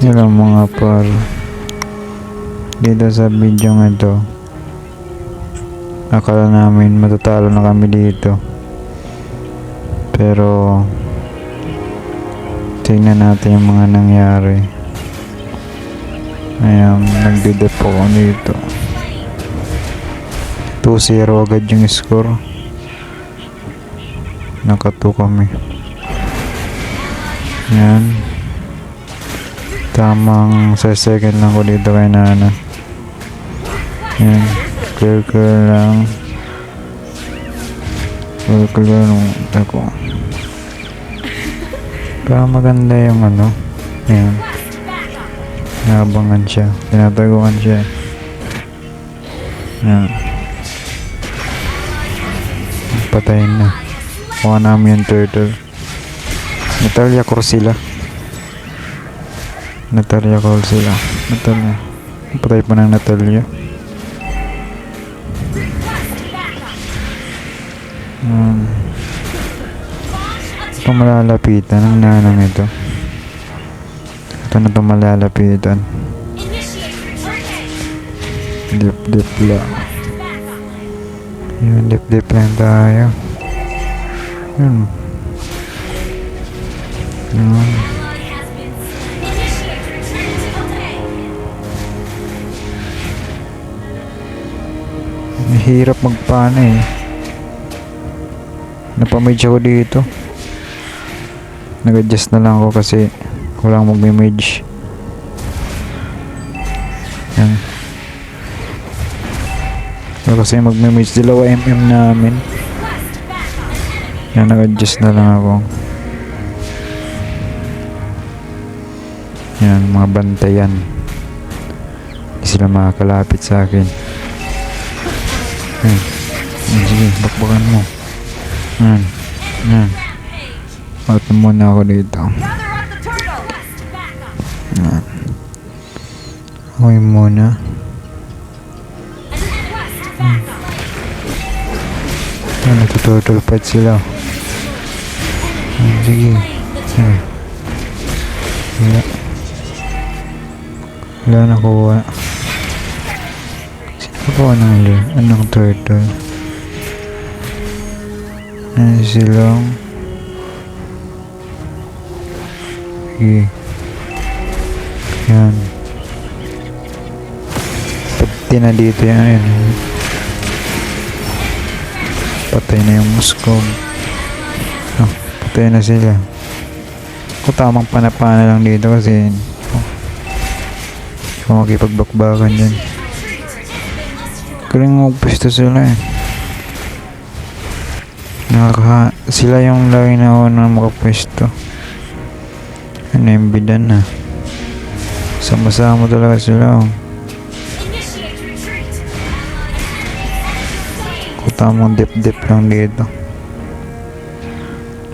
Yun ang mga par. Dito sa video nga ito, akala namin matatalo na kami dito. Pero tingnan natin yung mga nangyari. Ayan, nagdidep ako dito. 2-0 agad yung score. Naka 2 kami. Ayan. Tamang sa second lang ko dito kay Nana. Ayan. Clear lang. Clear nung ako. Pero maganda yung ano. Ayan. Nabangan siya. Tinataguan siya. Ayan. Patayin na. Kuha namin yung turtle. Natalia Corsila. Natalia. Patay pa ng Natalia. Ito malalapitan ang nanang ito. Ito na ito malalapitan. Dip lang. Yun, dip lang tayo. Yun. Yun. Mahirap magpana eh. Napamage ako dito. Nag-adjust na lang ako kasi walang mag-mage. Yan. So, kasi mag-mage 2mm namin. Yan, nag-adjust na lang ako. Yan, mga bantayan. Hindi sila makakalapit sa akin. Yan. Sige, bakbakan mo. Yan. Out muna ako dito. Yan. Huwag muna. Yan, nagtuturtle fight sila. Sige. Wala nakuha. Sino nakuha ng hali? Anong turtle? Yan silang. Sige. Yan. Pati na dito yan. Patay na yung muskog. Patay na sila. Ako tamang panapana lang dito kasi kung makipagbakbakan dyan. Kaling magpwesto sila eh. Sila yung lagi na ako na makapwesto. Naimbidan na. Sama-sama talaga sila. Ako tamang dip lang dito.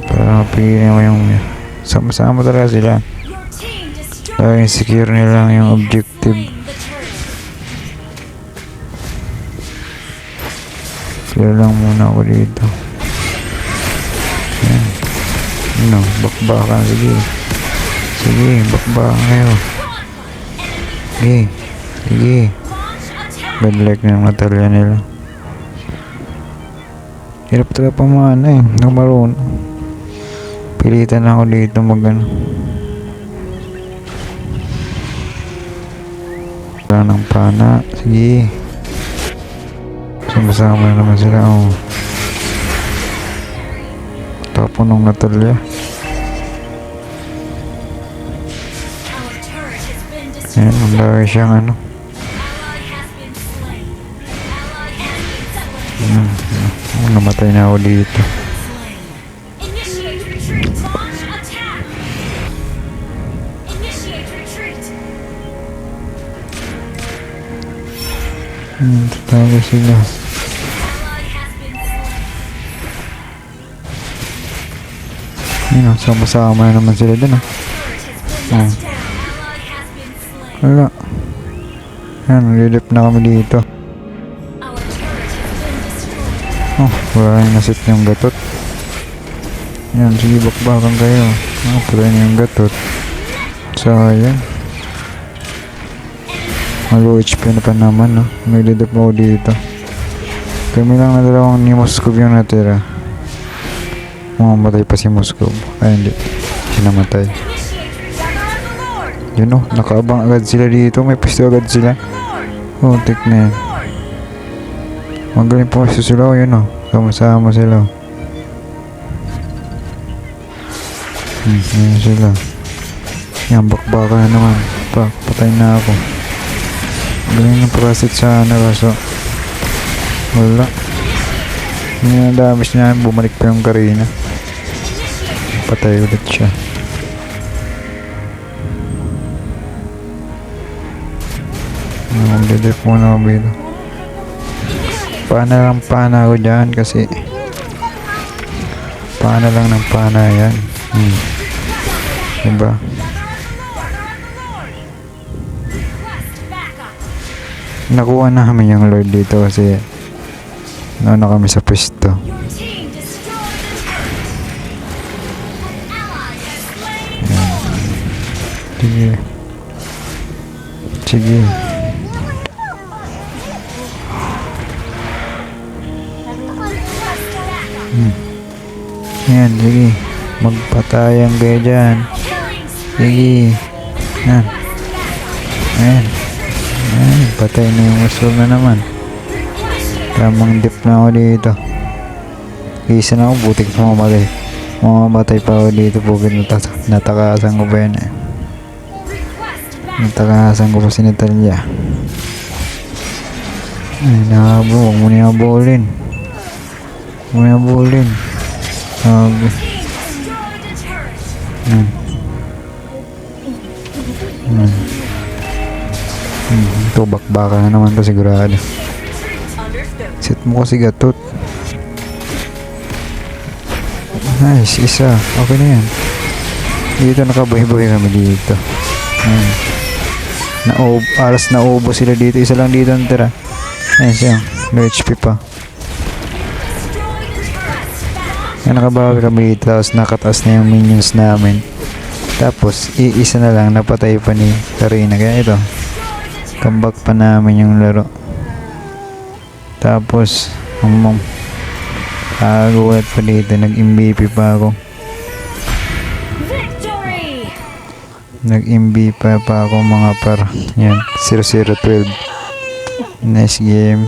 Para mapigilin ko yung sama-sama talaga sila. Laging secure nila yung objective. Clear lang muna ako dito. Yan. Ano, bakbakan. Sige, bakbakan kayo. Sige. Bad luck ng Natalia nila. Hirap talaga pamana eh. Nakaroon. Pilitan ako dito magano. Wala ng pana. Sige. Sama-sama naman sila. Tapon ng Natalia. Ayan, ang laki siyang ano. Namatay na ako dito. Tago sila. Ayan, sama-sama naman sila dun Wala. Ayan, nalilip na kami dito. Wala yung nasit yung gatot. Ayan, sige bakbakan kayo. Patay na yung gatot. Sayang. Low HP na pa naman, no? May lead up ako dito. Kami lang na dalawang ni Moskov yung natira. Mamamatay pa si Moskov. Ay, hindi. Sinamatay. Yun, no? Nakaabang agad sila dito. May pwesto agad sila. Oh, tik na yan. Magaling pwesto sila. Oh, yun, no? Sama-sama sila. Yan sila. Yan, bakbaka na naman. Patay na ako. Galing ng prosit sana kaso wala. Yung damage niya, bumalik pa yung Karina. Patay ulit siya. Mag-delete muna ako dito. Pana ako dyan kasi pana lang ng pana yan. Diba? Nakuha namin yung Lord dito kasi nauna kami sa pwesto. Sige. Sige. Yan, sige. Magpatayan kayo dyan. Sige. Yan. Ayan. Ayan, patay na yung muscle na naman. Tamang dip na ako dito. Isa na ako, butik pa mamatay. Mamamatay pa ako dito po. Natakasan ko ba yan eh. Natakasan ko pa si Natalia. Ay, nakabo. Huwag mo niya bolin. Huwag mo niya bolin. Ito, bakbaka na naman to sigurado. Set mo kasi gatot. Nice, isa. Okay na yan. Dito nakabuhay-buhay kami dito. Alas na ubo sila dito. Isa lang dito ang tira. Nice yan. No HP pa. Yan, nakabawi kami dito. Tapos nakataas na yung minions namin. Tapos iisa na lang. Napatay pa ni Karina. Kaya ito. Comeback pa namin yung laro. Tapos gulat pa dito. Nag-MVP pa ako. Nag-MVP pa ako mga par. Yan, 0012. Nice game.